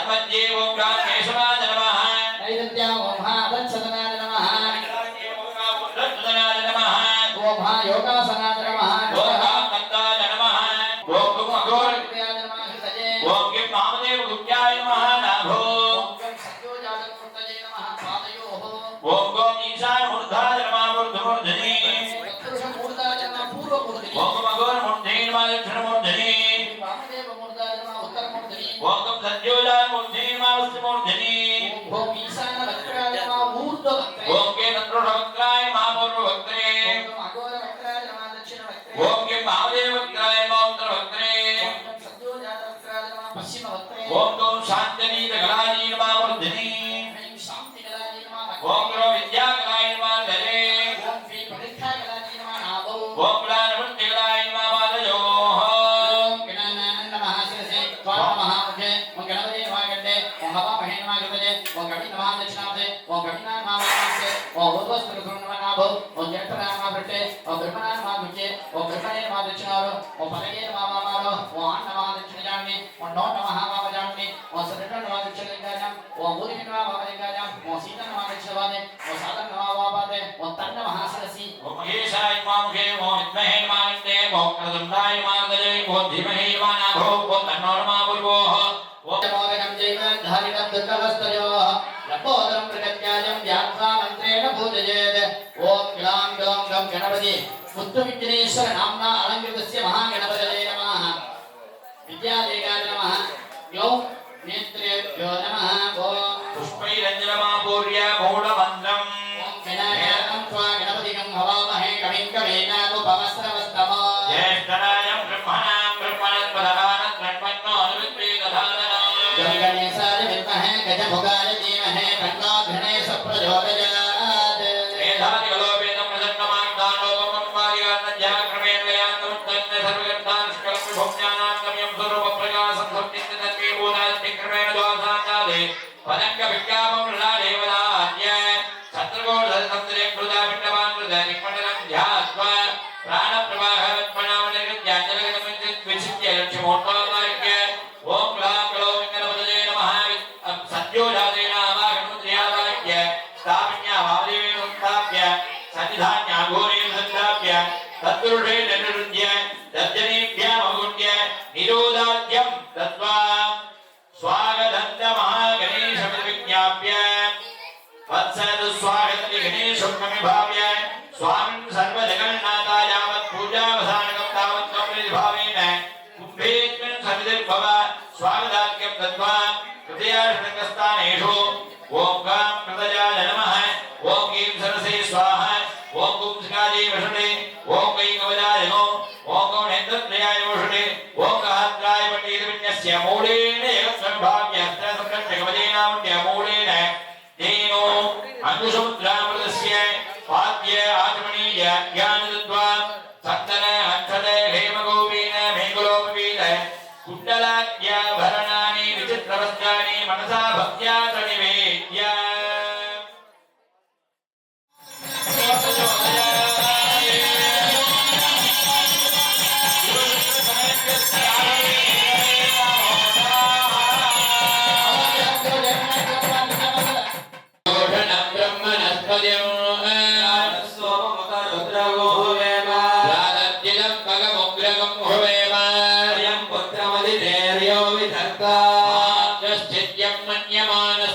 तन्मध्ये ओम गां केशवाय नमः नैवेद्या ओम हा वत्सदनाय नमः वत्सदनाय नमः ओम हा योगासनाय नमः ओम गां नन्दाय नमः ओम गुम अघोरकृत्याय नमः हृदये ओम किं महादेव गुप्त्याय नमः नाभो ओम गं सत्योजातमूर्तये नमः पादयोः ओम गोम ईशान मूर्धाय नमः मूर्धमूर्धनि तत्पुरुष मूर्धाय नमः पूर्वमूर्धनि ओम गुम अघोरमूर्धनि नमः दक्षिणमूर्धनि वामदेव मूर्धाय नमः उत्तरमूर्धनि ओम गं सत्योजाय मूर्धनि नमः वस्तुमूर्धनि ओम ईशान वक्त्राय नमः ऊर्ध्ववक्त्रे ओम के नन्द्रोढवक्त्राय नमः पूर्ववक्त्रे ओम अघोर वक्त्राय नमः दक्षिण वक्त्रे ओम के महादेव वक्त्राय नमः उत्तरवक्त्रे ओम सत्योजात वक्त्राय नमः पश्चिम वक्त्रे ओम गं शान्तिनी गलानी नमः मूर्धनि ऐं शान्ति गलाय नमः ओम ग्रो विद्या गलाय नमः धरे ओम श्री परीक्षा गलाय नमः नाभो ओम ज्ञानवृत्ति गलाय नमः पादयोः ओम गणानां नमः शिरसे त्वां नमः मुखे ओम गणपते नमः गड्डे ओम हवामहे नमः गणपते ओम गणि नमः दक्षिणाते ओम गणिना नमः वामस्ते ओम भूर्भुवस्फुरं नमः नाभो ओम जठरा नमः वृट्टे ओम ब्रह्मणा नमः मुखे ओम ब्रह्मणे नमः दक्षिणारो ओम पलगे नमः वामारो ओम आन नमः दक्षिणजान्नि ओम नो नमः वामजान्नि ओम सरिता नमः दक्षिणलिंगायां ओम भूरिभि नमः वामलिंगायां ओम सीता नमः दक्षिणवादे ओम साधन नमः वामपादे ओम तन्न नमः शिरसि ओम महेशाय नमः मुखे ओम विद्महे नमः विष्णे ओम क्रतुण्डाय नमः गजे ओम धीमहि नमः नाभो ओम तन्नो नमः पूर्वोः ओम मोदकं जैव धारितं दुर्गवस्तयोः लपोदरं प्रगत्याजं व्यात्वा मन्त्रेण पूजयेत् ओम ग्लां ग्लौं गं गणपति बुद्धविघ्नेश्वर नाम्ना अलङ्कृतस्य महागणपतये नमः विद्यादेगाय नमः ग्लौं नेत्रेभ्यो नमः ओम पुष्पैरञ्जनमापूर्य मूढमन्त्रम् ओम विनायकं त्वा गणपतिं हवामहे कविं कवीनामुपमस्रवस्तमो ज्येष्ठराजं ब्रह्मणां ब्रह्मणस्पदहानः ब्रह्मणो अनुविद्वेदधारणः गणेशाय विद्महे गजमुखाय धीमहि तन्नो गणेशः प्रचोदयात् मेधादिकलोपेतं प्रसन्नमान्तानोपमन्वार्यान्नज्ञाक्रमेण यान्तमुत्तन्न सर्वगन्धानुष्कलं विभोज्ञानां गम्यं स्वरूपप्रकाशं सत्तिन्नतन्मे बोधास्तिक्रमेण द्वासान्तादे पदङ्गविज्ञापं ललादेवदाद्य शत्रुगोढसंसरे कृतापिण्डवान् कृतनिक्मण्डलं ध्यात्वा प्राणप्रवाहवत्मनामनिर्गत्याञ्जलगतमिञ्चित् लक्ष्यमोट्टोमार्ग्य ओम ग्लां ग्लौं गणपतये नमः सत्योजातेन आवाहनमुद्रयावाक्य स्थापन्या वामदेवेन संस्थाप्य सन्निधान्याघोरेण संस्थाप्य तत्पुरुषेण निरुद्य तज्जनेभ्यामगुण्य निरोधाद्यं दत्त्वा स्वागतं महागणेशमिति वत्सद स्वागतं गणेशं नमिभाव्य स्वामिन् सर्वजगन्नाथा यावत् पूजावसानकं तावत् कमलिभावेन कुम्भेऽस्मिन् समितिर्भव स्वागताख्यं दत्त्वा हृदयार्षणकस्थानेषु ओम गां कृतजाय नमः ओम गीं सरसे स्वाहा ओम गुं सिकाजे वषटे ओम गै कवचाय नो ओम गौणेन्द्रत्रयाय वषटे ओम गहात्राय पण्डितविन्यस्य मूलेन जगत्सम्भाव्यस्त्रसङ्कट्यकवचेनावण्य मूलेन तेनो अङ्कुशमुद्रामृतस्य पाद्य आचमनीय ज्ञानदत्त्वा सत्तन अक्षत हेमगोपीन मेघलोपवीत कुण्डलाद्याभरणानि विचित्रवस्त्राणि मनसा भक्त्या तनिवेद्य मन्यमान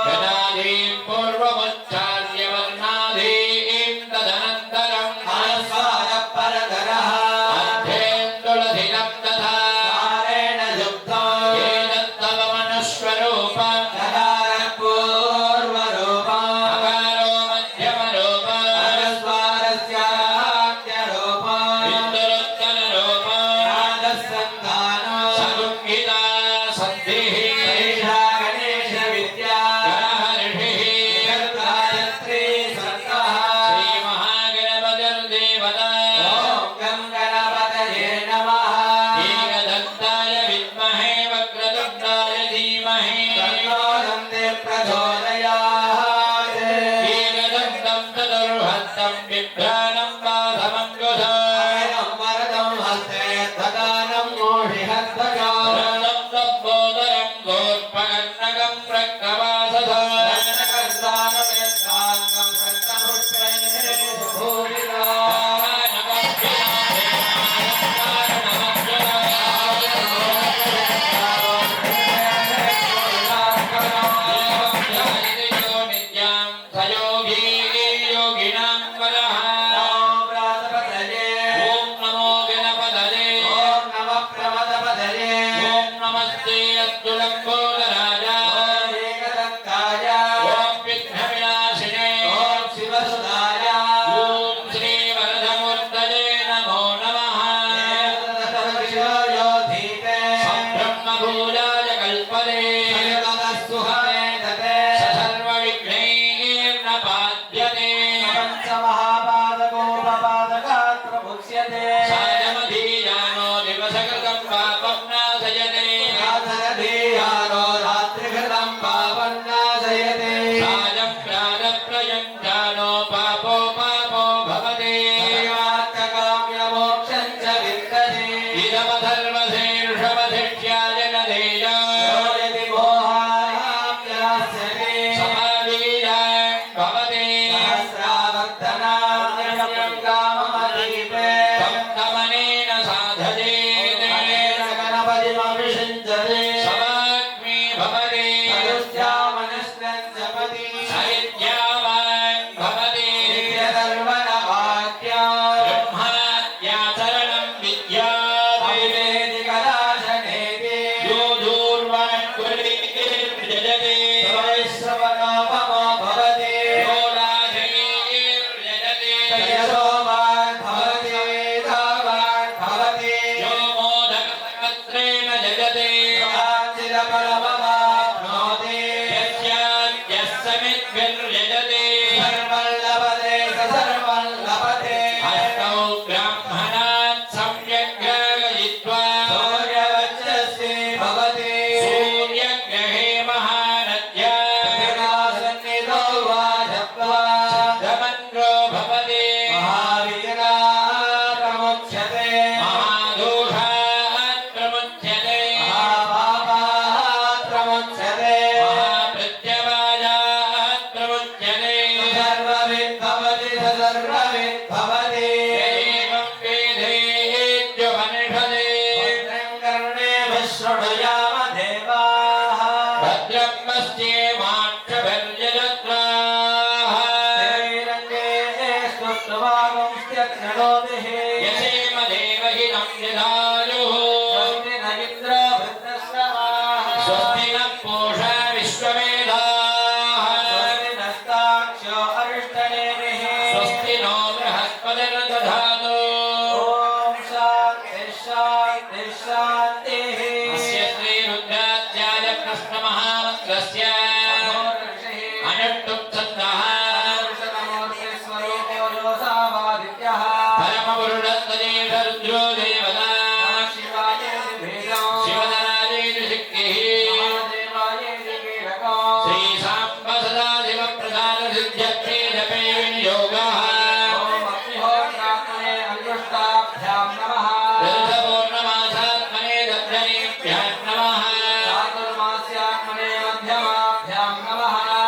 గణాధీం పూర్వముచ్చార్య వర్ణాధీం తదనంతరం అర్థేందులధినం తథా ఏతత్తవ మనుస్వరూపం అకారో మధ్యమరూపం విందురుత్తర రూపం సగుంహితా సంధిః శ్రీమహాగణపతిర్దేవతా ఏకదంతాయ విద్మహే వక్రతుండాయ ధీమహి ఏకదంతం చతుర్హస్తం బిభ్రాణం బాధమంగుధా వృత్తం లంబోదరం గోర్పకర్ణకం ప్రక్కవాసధా నమస్తే అస్తు లంబోదరాయ ఓం విఘ్న వినాశినే ఓం శ్రీ వరదమూర్తయే నమో నమః సంబ్రహ్మభూజాయ కల్పదే సర్వ విఘ్నైర్నపాద్యతే సాయమధీయానో దివసకృతం పాపం నాశయతే సాయం ప్రారప్రయం జానో పాపో పాపో భవతే ఇదమధర్మశీర్షమధిష్యాయ నదేయ సమాధీయ భవతే సప్తమనేన సాధయేత్ సమాగ్మే భవతే సైత్యావాన్ భవతే బ్రహ్మాద్యాచరణం విద్యాతే యో దూర్వాన్ కుర్యజతే యో రాజయీర్యజతే యో మోదకపత్రేణ జగతే యస్యాద్యస్సమిద్భిర్యజతే అష్టౌ బ్రాహ్మణాన్ సమ్యగ్రాగయిత్వా సూర్యగ్రహే మహానద్యా సిద్ధమన్రో భవతే మహాదోషాత్ ప్రముచ్యతే మహాప్రత్యవాజాత్ ప్రముచ్యతే ఏవం వేదేత్యుపనిషదే భద్రం పశ్యేమాక్షభిర్యజత్రాః యసేమ దేవహినం యదాయుః స్వస్తి నః పూషా విశ్వవేదాః స్వస్తి నో బృహస్పతిర్దధాతు అస్య శ్రీ రుద్రాధ్యాయ కృష్ణమహామంత్రస్య అనుష్ఠుప్ ఛందః పరమపురుషస్తదేవ రుద్రో దేవతా శివధరాజేతు శక్తిః శ్రీ సాంబ సదాశివ ప్రసాద సిద్ధ్యర్థే జపే వినియోగః పూర్ణమాసాత్మనే దర్శనేభ్యः నమః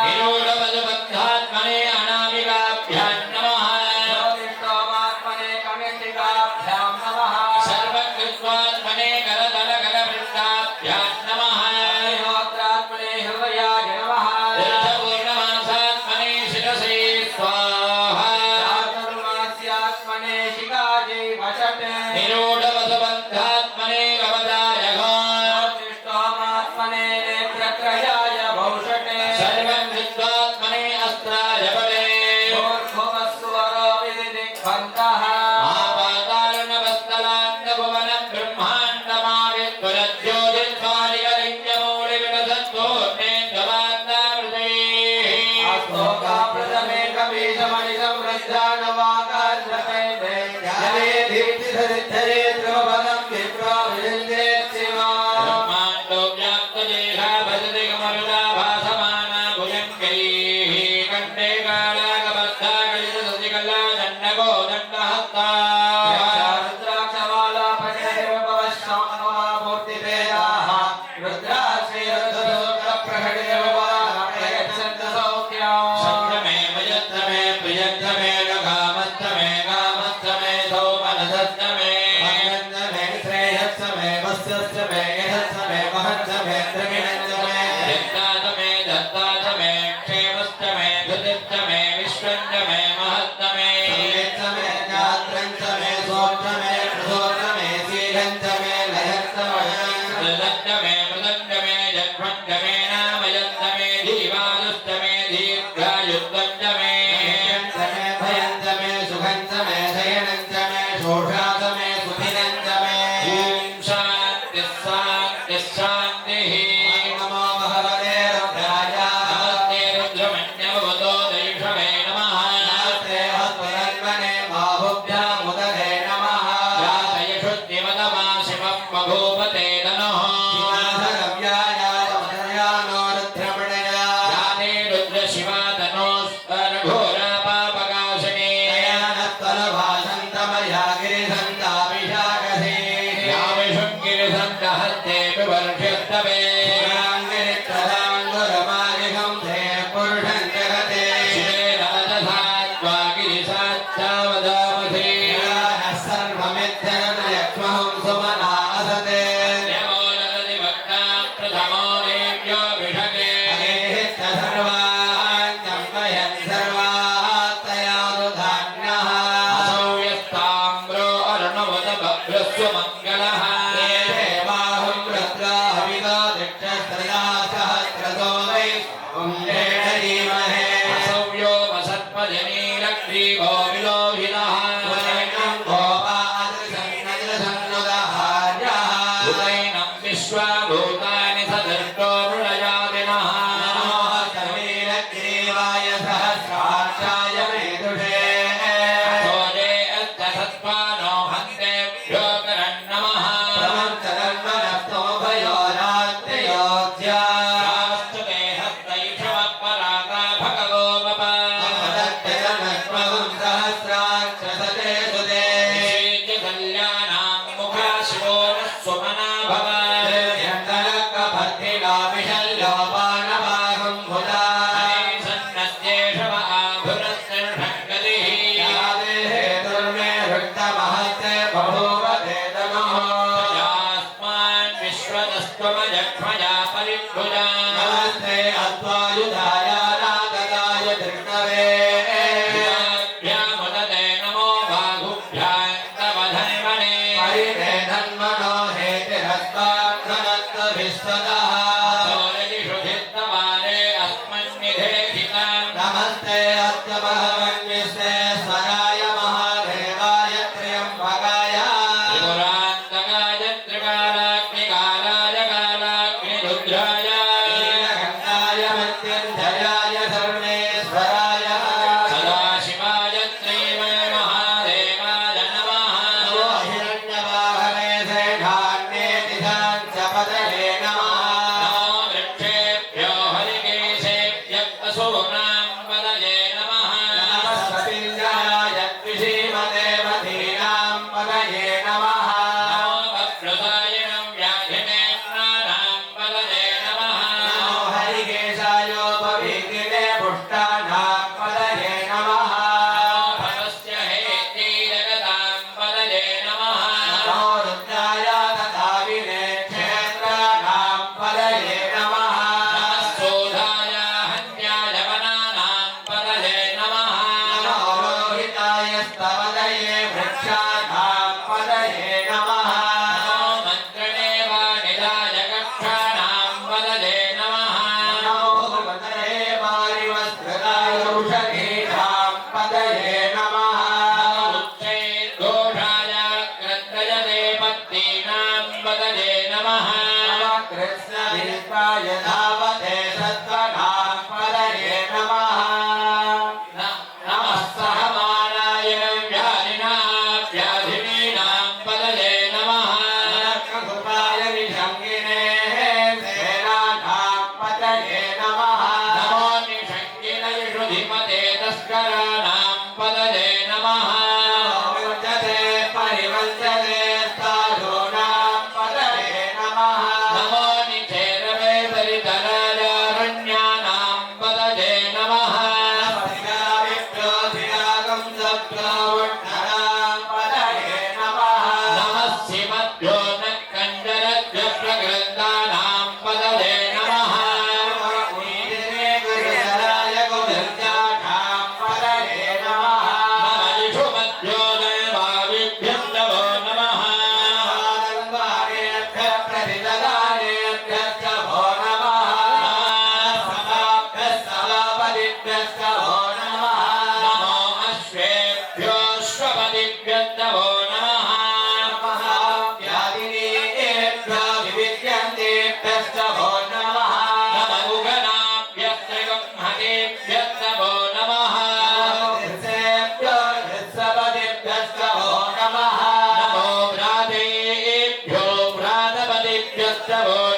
నిరూఢపదబద్ధాత్మనే అనామికాభ్యः నమః సర్వకృత్వాత్మనే కరతల కరవృత్తా मे प्रदण्डमे जग्मण्डमे नामयन्तमे धीवादुष्टमे दीर्घायुक्तञ्जमे भयञ्जमे सुखञ्जमे शयनञ्जमे शोषादमे सुधिरञ्जमे शान्तिः नमो भगवते रुद्राय नमस्ते रुद्रमण्यवतो दैषवे नमः नमस्ते हस्तनन्वने बाहुभ्यामुदरे नमः जातयशुद्धिमदमा शिवं बभूवते तनोः शिवाधरव्यायानो रुद्रमणया जाते रुद्रशिवा तनोस्करघोरा पापकाशिनी दयानत्वलभासन्तमया गिरिसन्ताभिषाकसे याविशृङ्गिरिसन्तहस्ते विवर्षस्तवे पुराङ्गिरित्रदाङ्गुरमालिकं ते पुरुषं जगते शिवे राजधात्वागिरिसाच्चावदामसे सर्वमित्यनयक्ष्महं सुमनासते नमो नरति भक्ता प्रथमो देव्यो विषके अगेहित सर्वान् चम्पयन् सर्वात्तया दुधान्यः असौ यस्ताम्रो अर्णवत भद्रस्व मङ्गलः बाहुं रुद्राभितो दक्षस्त्रया सहस्रतो वै पुण्येन धीमहे असौ यो वसत्पजनीलग्रीवो विलोहितः वैनं गोपादृशन्नदृशन्नुदहार्यः उदैनं विश्वाभूतानि सदर्शो मृळयादिनः नमोऽस्तवीरग्रीवाय सहस्राक्षाय मेधुषे सोजे अस्तसत्त्वानो हन्तेभ्यो करन्नमः प्रमञ्चरन्मनस्तो भयोरात्रियोज्या शास्तुते हस्तैषवपराता भगवो मम अमदत्यजनत्वं सहस्राक्षसते सुते निषेच्य कल्याणां मुखा शिवो नः सुमना भव भद्रिलाभिषल्लोपानवाहं भुजा सन्नस्येषव आभुरस्सर्षङ्गतिः दुर्मे वृत्तमहस्ते बभूव वेदनः यास्मान् विश्वतस्त्वमजक्ष्मजा परिभुजा नमस्ते अत्वायुधाय नागदाय धृष्णवे भ्यामुदते नमो बाहुभ्यां तव धन्वने परिवेधन्मनो हेतिरस्तान्धनत्वभिस्वतः सौरजिषु धित्तवारे अस्मन्निधेहिताम् नमस्ते अत्यभगवन्विश्वेश्वराय महादेवाय त्र्यम्बकाय त्रिपुरान्तकाय त्रिकालाग्निकालाय कालाग्निरुद्राय नीलकण्ठाय मृत्युञ्जयाय सर्वेश्वराय सदाशिवाय श्रीमन्महादेवाय नमः नमो हिरण्यवाहवे शेषान्येति पदये नमः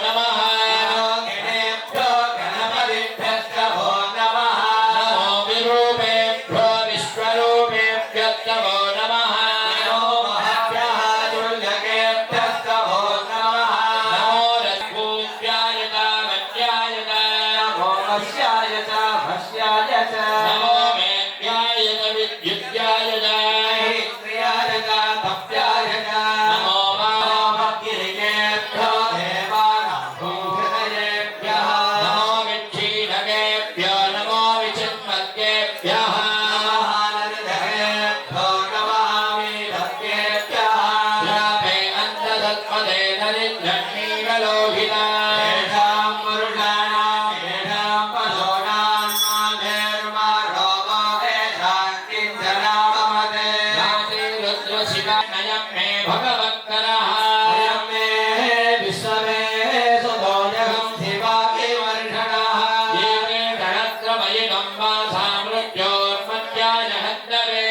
नमः नमो गणेभ्यो गणपतिभ्यश्च वो नमः नमो विरूपेभ्यो विश्वरूपेभ्यश्च वो नमः नमो महभ्यः दुर्लभेभ्यश्च वो नमः नमो रत्पूज्याय वज्याय नमो वश्याय च भस्याय च नमो मेघ्याय विद्युत्याय महेन्द्रियाय च तप्याय च नमो गिरिकेभ्यो देवानां भूहृदयेभ्यः नमो विक्षीणकेभ्यो नमो विचिन्मद्येभ्यः नमः नरदहेभ्यो नमः वीरभ्येभ्यः यापे अन्तदत्मदे दरिद्रन्नीवलोहिता येषां पुरुषाणां येषां पशूनां नामेर्मा रोगो येषां किञ्चनाममते रुद्रशिवानयं मे भगवत्करः अयं मे विश्वमे सुदोजहं शिवाभिवर्षणः ये गणत्रमयिनं वासा मृत्योर्मध्याय हन्तवे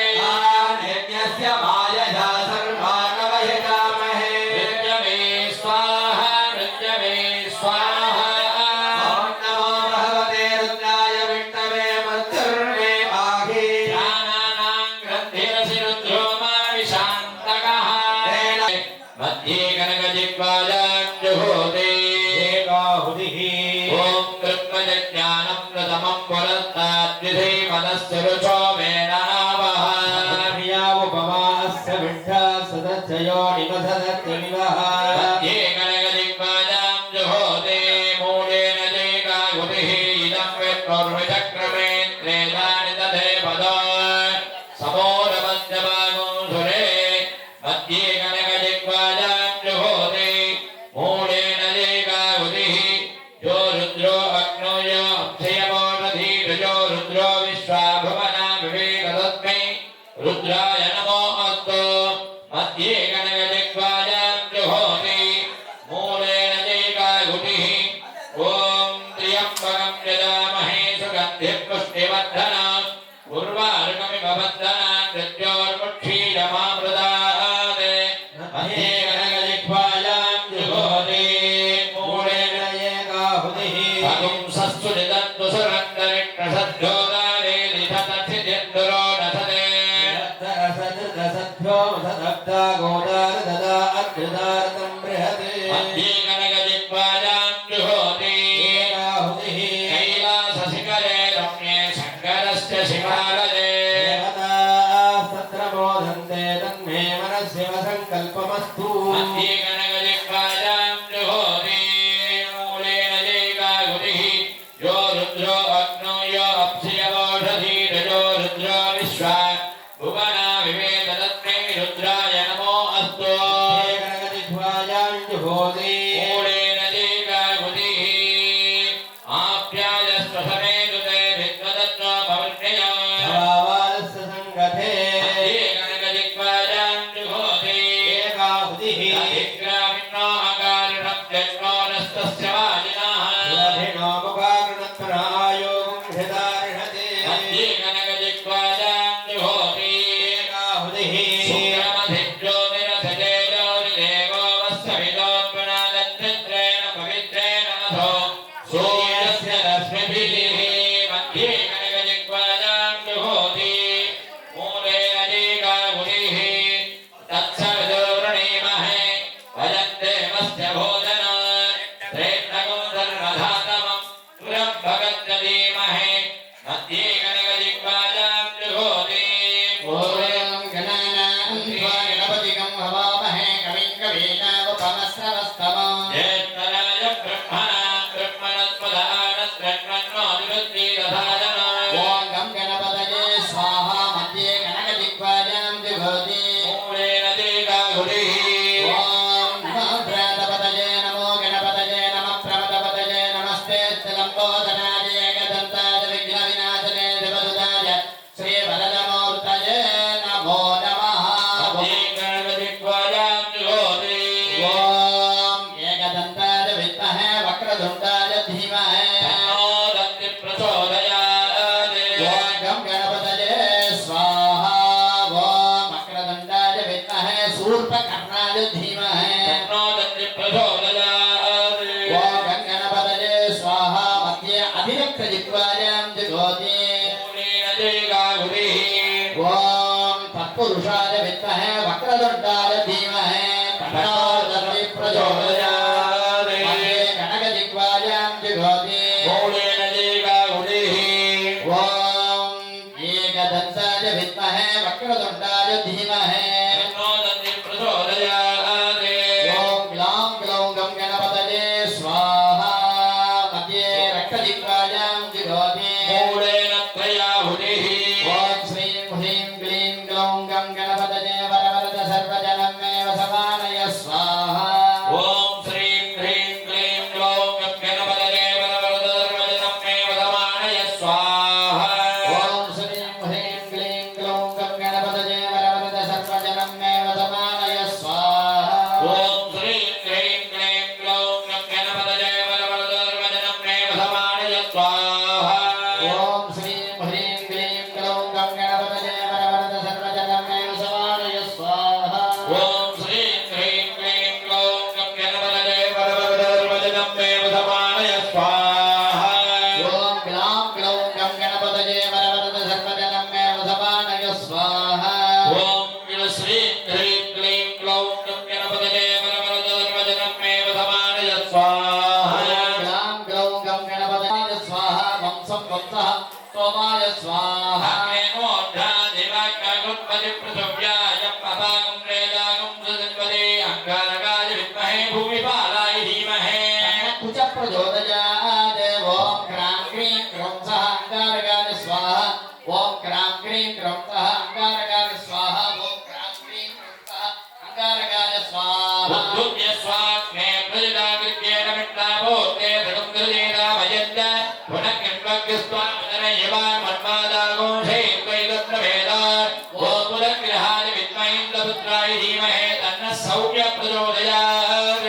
यज्ञस्य मायया सर्वानवहितामहे मृत्यवे स्वाहा मृत्यवे स्वाहा ॐ नमो भगवते रुद्राय विष्णवे मृत्युर्मे पाहि प्राणानां ग्रन्थिरसि रुद्रो मा विशान्तकः मध्ये कनकजिह्वायां जुहोते एकाहुतिः ॐ कृत्वजज्ञानं प्रथमं पुरस्ताद्विधे मनस्य रुचो वेनावः प्रियामुपमास्य विष्ठा सदच्छयो निवसदत्यनिवः मध्ये कनकजिह्वायां जुहोते मूलेन जैकाहुतिः इदं विष्णुर्विचक्रमे त्रेधानि तथे पदो समोरमस्य भागुंसुरे मध्ये कनकजिह्वायां जुहोते मूलेन जैकाहुतिः यो रुद्रो अग्नो यो अक्षयमोषधीर्यो रुद्रो विश्वाभुवना विवेकतस्मै रुद्राय नमो अस्तु मध्ये कनकजिह्वायां जुहोति मूलेन जैकाहुतिः ॐ त्र्यम्बकं यजामहे सुगन्धिं पुष्टिवर्धनम् उर्वारुकमिव बन्धनान् मृत्योर्मुक्षीयमामृतात् मध्ये कनकजिह्वायां जुहोति मूलेन एकाहुतिः अगुंसस्तु निदन्तु सुरन्दरिक्षसद्योदारे लिखतथिदिन्दुरो नथते सदृदसद्भ्यो सदब्धा गोदार ददा अग्रदारतं बृहते मध्ये कनकजिह्वायां जुहोति एकाहुतिः कैलासशिखरे रम्ये शङ्करस्य शिवालये देवतास्तत्र मोदन्ते तन्मे मनस्यव सङ्कल्पमस्तु मध्ये कनकजिह्वायां जुहोति मूलेन जैकाहुतिः यो रुद्रो अग्नो यो अप्सयवोषधीर्यो रुद्रो विश्वा भुवना विवेदतस्मै रुद्राय नमो अस्तु कनकजिह्वायां जुहोति मूलेन जैकाहुतिः आप्यायस्वसमेतुते विद्वदत्तो भवन्यय भावालस्य सङ्गते मध्ये कनकजिह्वायां जुहोति एकाहुतिः अधिग्रामिणो अकारिणं जन्मोनस्तस्य वाजिनः सुरभिणो मुखाकृणत्परायोगं हृदार्हते मध्ये कनकजिह्वायां जुहोति एकाहुतिः शुक्रमधिज्योतिरथजेजोरिदेवो वत्सविदोत्पुनादच्छिद्रेण पवित्रेण मधो सूर्यस्य रश्मिभिः मध्ये कनकजिह्वायां जुहोति मूलेन जैकाहुतिः तत्सविदुर्वृणीमहे वयं देवस्य भोजनात् प्रेम्णगो धर्मधातमं पुरं भगत्र धीमहि मध्ये कनकजिह्वायां जुहोति ॐ गणानां त्वा गणपतिगं हवामहे कविं कवीनावपमस्रवस्तमम् ज्येष्ठराज ब्रह्मणां ब्रह्मणस्पदानस्रण्वन्नोऽभिवृद्धिदधाजना ॐ गं गणपतये स्वाहा मध्ये कनकजिह्वायां जुहोति मूलेन जैकाहुतिः ॐ नमो प्रातपतये नमो गणपतये नमः प्रमदपतये नमस्ते लम्बोदराय एकदन्ताय विघ्नविनाशने देवदूताय श्रीवरदमूर्तये नमो नमः मध्ये कनकजिह्वायां जुहोति ॐ एकदन्ताय विद्महे वक्रतुण्डाय धीमहि तन्नो दन्ति प्रचोदयात् ॐ गं गणपतये स्वाहा ॐ वक्रतुण्डाय विद्महे शूर्पकर्णाय धीमहि तन्नो दन्ति प्रचोदयात् ఓం తత్పురుషాయ విద్మహే వక్రతుండాయ ధీమహి తన్నో దన్తి ప్రచోదయాత్ మధ్యే గణకజిహ్వాయాం జిఘోతి మూలేన జీగాగుడిః ఓం ఏకదంతాయ విద్మహే వక్రతుండాయ ధీమహి తన్నో దంతి ప్రచోదయాత్ ఓం గ్లాం గ్లౌం గం గణపతయే స్వాహా మధ్యే రక్తజిహ్వాయాం జిఘోతి మూలేన త్రయాహుతిః ఓం శ్రీం హ్రీం క్లీం గ్లౌం గం గణపతయే వరవరద సర్వజనం మే వసమానయ స్వాహా ఓం శ్రీం హ్రీం క్లీం గ్లౌం గం గణపతయే వరవరద సర్వజనం మే వదమానయ స్వాహా ఓం శ్రీం హ్రీం క్లీం గ్లౌం గం గణపతయే వరవరద సర్వజనం మే వసమానయ స్వాహా ఓం శ్రీం హ్రీం క్లీం గ్లౌం గం గణపతయే వరవరద సర్వజనం మే వదమానయ స్వాహా ఓం శ్రీం హ్రీం క్లీం గ్లౌం గం గణపతయే వరవరద సర్వజనం మే వసమానయ స్వాహా ఓం శ్రీం హ్రీం క్లీం గ్లౌం గం గణపతయే వరవరద సర్వజనం మే వదమానయ స్వాహా ఓం గ్లాం గ్లౌం గం గణపతయే వరవరద సర్వజనం మే వసమానయ స్వాహా ఓం శ్రీం హ్రీం క్లీం గ్లౌం గం గణపతయే వరవరద సర్వజనం మే వదమానయ స్వాహా గ్లాం గ్లౌం గం గణపతయే స్వాహా వంశం వంశః సోమాయ స్వాహా కుచ ప్రచోదయాత్ ఓం క్రాం క్రీం క్రౌం సః అంగారకాయ స్వాహా ఓం క్రాం క్రీం క్రౌం సః అంగారకాయ స్వాహా ఓం క్రాం క్రీం క్రౌం సః అంగారకాయ స్వాహా సౌఖ్య ప్రచోదయాత్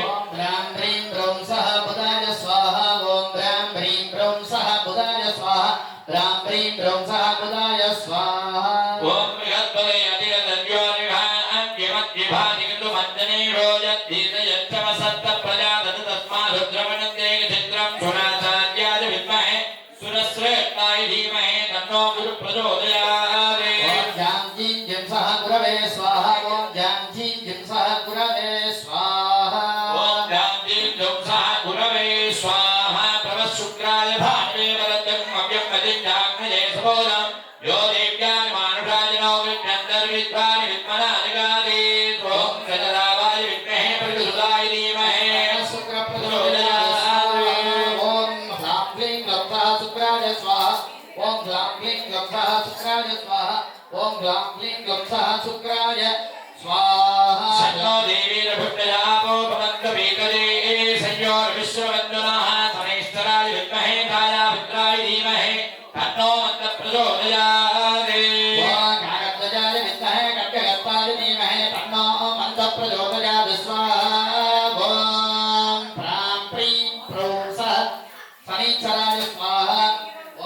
ఓం బ్రాం హ్రీం బ్రౌం సః బుధాయ స్వాహా ఓం బ్రాం హ్రీం బ్రౌం సః బుధాయ స్వాహా బ్రాం హ్రీం బ్రౌం సః బుధాయ స్వాహా ఓం బృహత్పదే అధిగతంజోనిభాంగిమద్విభాదిగతు మద్దనీరోజద్ధీతయచ్చమసత్త ప్రజాదతు తస్మాదుద్రవణంతే చిత్రం సునాచార్యాయ విద్మహే సురశ్రేష్ఠాయ ధీమహే తన్నో గురు ప్రచోదయాత్ ఓం జాం జీం జిం సః గురవే స్వాహా ఓం జాం జీం జిం సః గురవే స్వాహా ఓం గాంధీం ధ్వంసః గురవే స్వాహ ప్రవశుక్రాయ భానువే వరదం అవ్యం మదింజాగ్నయే సబోధం యో దేవ్యాని మానుషాయనో విఘ్నంతర్విద్వాని విద్మనాదిగాది ఓం సజరావాయ విద్మహే ప్రతిసుతాయ ధీమహే శుక్ర ప్రచోదయాత్ ఓం హ్లాం క్లీం గ్లౌం సః శుక్రాయ స్వాహా ఓం హ్లాం క్లీం గ్లౌం సః శుక్రాయ స్వాహా ఓం హ్లాం క్లీం గ్లౌం సః శుక్రాయ స్వాహా సన్నో దేవీరభుట్టయాపోపమంతపీతదే సంయోర్విశ్వవందనః సమేశ్వరాయ విద్మహే ఛాయాపుత్రాయ ధీమహి తన్నో మంత్ర ప్రచోదయాత్ ఓం కాకధ్వజాయ విద్మహే ఖడ్గహస్తాయ ధీమహి తన్నో మంత్ర ప్రచోదయాత్ స్వాహా ఓం ప్రాం ప్రీం ప్రౌం సః శనీశ్వరాయ స్వాహా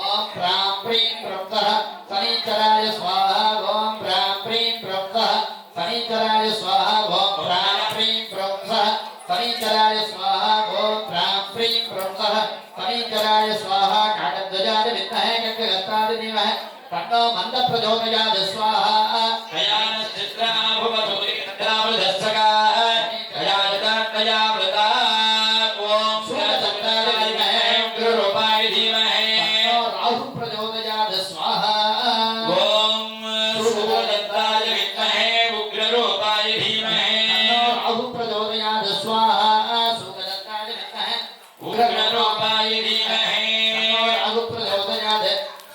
ఓం ప్రాం ప్రీం ప్రౌం సః శనీశ్వరాయ స్వాహా ఓం ప్రాం ప్రీం ప్రౌం సః శనీశ్వరాయ స్వాహా ఓం ప్రాం ప్రీం ప్రౌం సః శనీశ్వరాయ స్వాహా ఓం ప్రాం ప్రీం ప్రౌం సః శనీశ్వరాయ స్వాహా కాకధ్వజాయ విద్మహే ఖడ్గహస్తాయ ధీమహి తన్నో మంత్ర ప్రచోదయాత్ స్వాహా కయానశ్చిత్రాభువసూరికంద్రావృతస్సగా కయాజతాన్నయావృతా ఓం సురసప్తాయ ధీమహే ఉగ్రరూపాయ ధీమహే రాహు ప్రచోదయాత్ స్వాహా ఓం సుభదత్తాయ విద్మహే ఉగ్రరూపాయ ధీమహే రాహు ప్రచోదయాత్ స్వాహా సుగదత్తాయ విద్మహే ఉగ్రరూపాయ ధీమహే రాహు ప్రచోదయాత్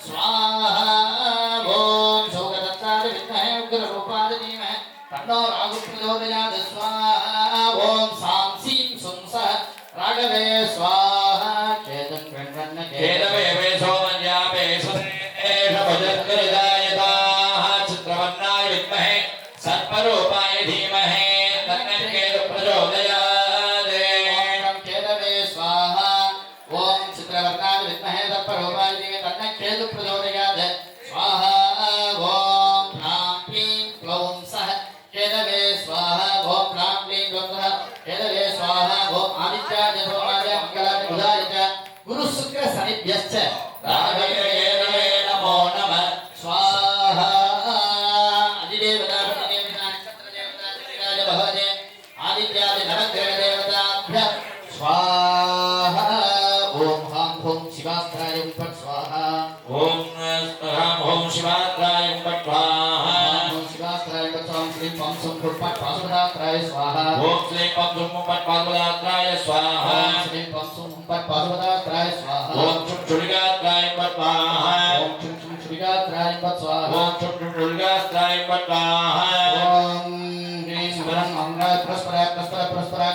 స్వాహా ఓం సుగదత్తాయ విద్మహే ఉగ్రరూపాయ ధీమహి తన్నో రాహు ప్రచోదయాత్ స్వాహా ఓం సాం సీం సుం సః రాఘవే స్వాహా చేతం గణగణ కేదవే సోమన్యాపే సురేష భజత్కరిదాయతాః చిత్రవర్ణాయ విద్మహే సర్పరూపాయ ధీమహే తన్నకేతు ప్రచోదయాత్ ఓం కేదవే స్వాహా ఓం చిత్రవర్ణాయ విద్మహే సర్పరూపాయ ధీమహి తన్నకేతు ప్రచోదయాత్ స్వాహా ఓం హ్లాం క్లీం క్లౌం సః కేదవే స్వాహా ఓం హ్లాం క్లీం క్లౌం సః కేదవే స్వాహా ఓం ఆదిత్యాయ సోమాయ మంగళాయ బుధాయ చ గురు శుక్ర శనిభ్యశ్చ రాఘవేంద్రవే నమో నమః స్వాహా स्वाहा ओम हां हुं शिवास्त्राय फट् स्वाहा ఓం ह्रां ॐ शिवात्राय पट्वाहा ओम शिवास्त्राय फट् स्वाहा श्रीं पं सुं फट् पाशुपदात्राय स्वाहा ఓం శ్రీ పంచుం పట్పాదులాత్రాయ స్వాహ ओम श्रीं पं सुं फट् पाशुपदात्राय स्वाहा ఓం చుట్టుడిగాత్రాయ పట్వాహ ओम छुं छुं श्रीगात्राय फट् स्वाहा ఓం చుట్టుడిగాత్రాయ పట్వాహ ओम ह्रीं वरं अंगाय प्रस्पर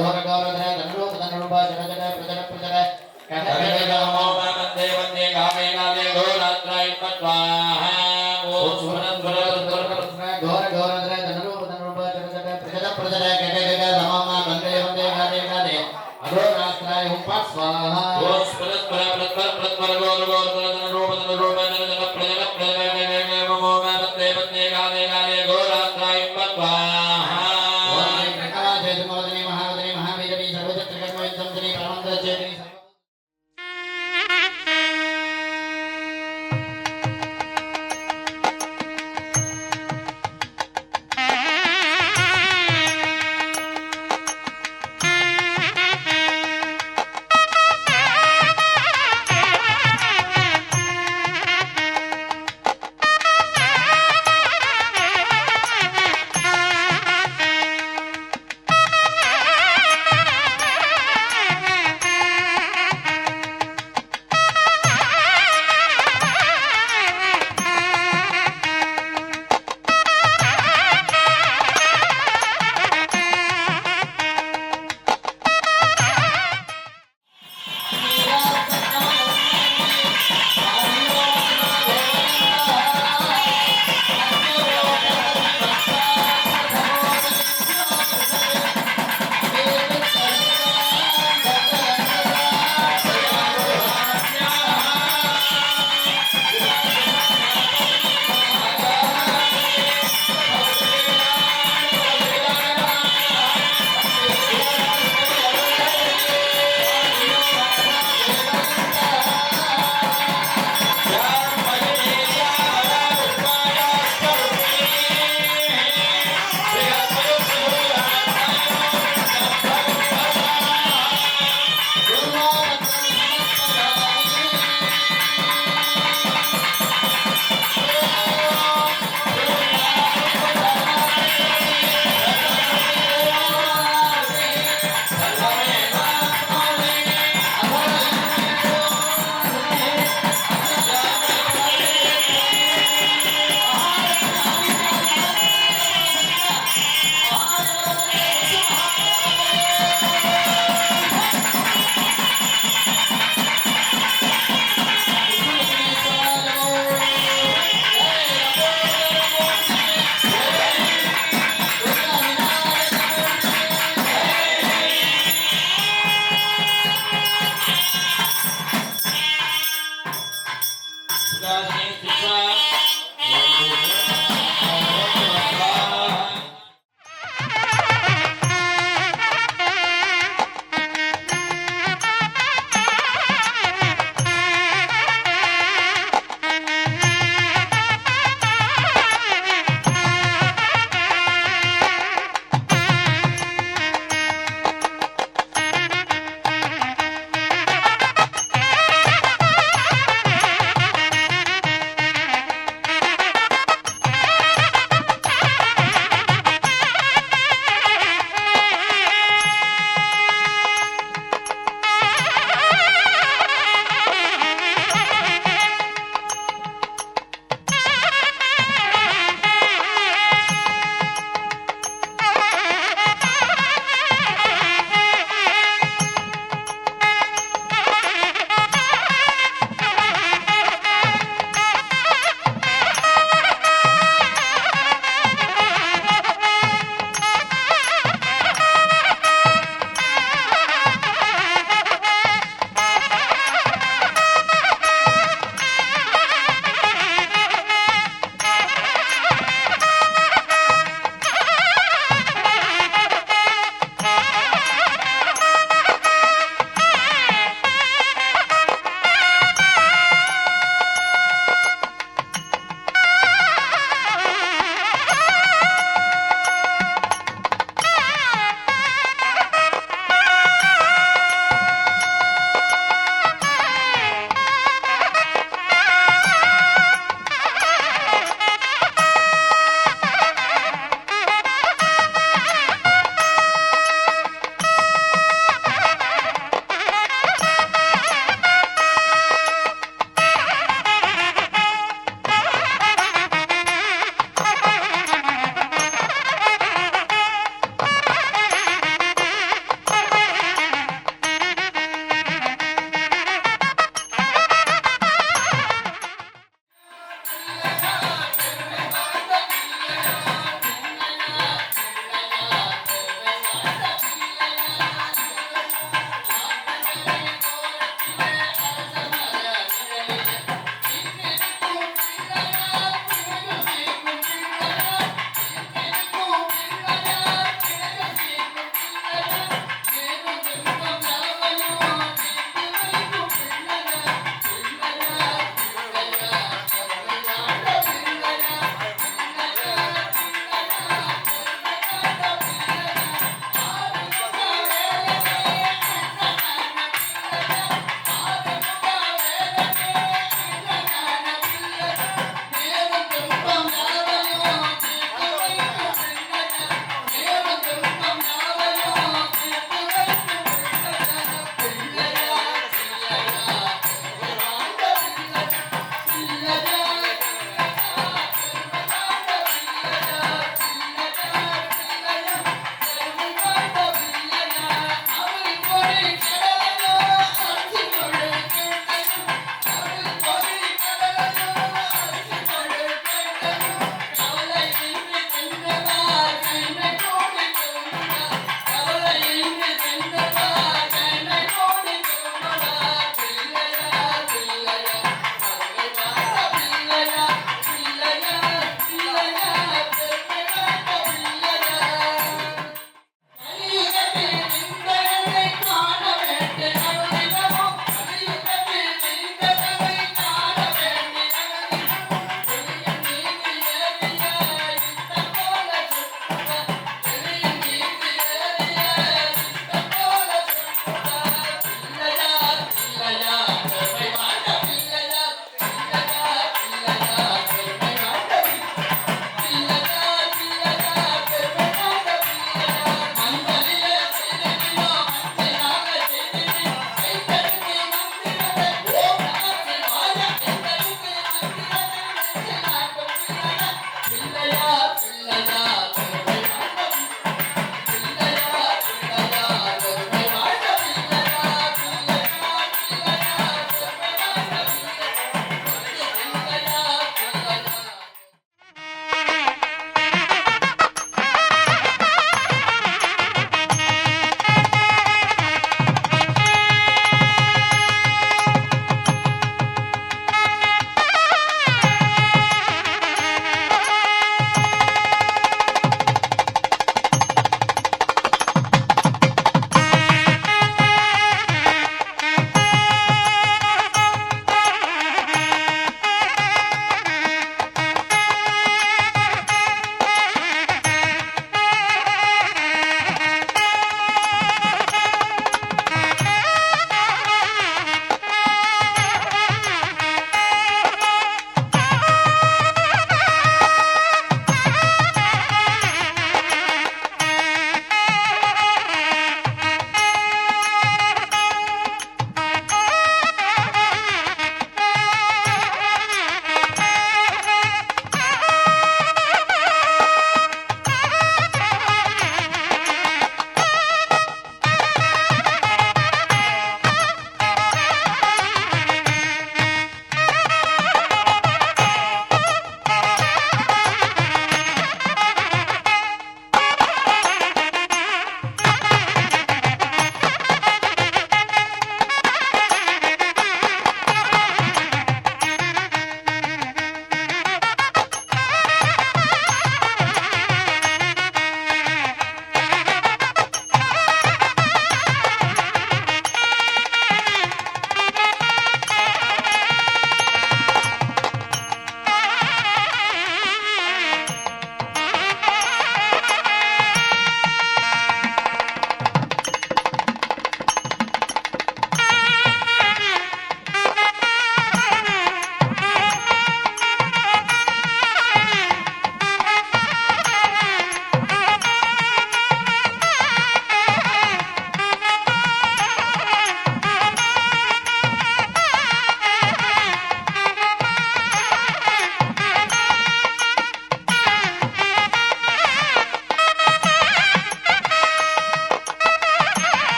घोर गौरधर धनुरूप धनुरूप जड जड प्रजड प्रजड కనకగమో వందే వందే గామే గామే గోరాత్రాయ పట్వాహ ఓం సురన్ घोर गौरधर धनुरूप धनुरूप जड जड प्रजड प्रजड गग रमम वन्दे वन्दे गादे गादे अघोरास्त्राय हुं फट् स्वाहा ఓం స్పరస్పర ప్రత్పర ప్రత్పర గోర గోర తన రూప ప్రజల ప్రజల వందే వందే గామే గామే గోరాత్రాయ పట్వాహ ओम श्री कृष्णाय जयमोदनी महावदनी महावीरवी सर्वचक्र कर्म युद्धं जनी परमंत्र चेतनी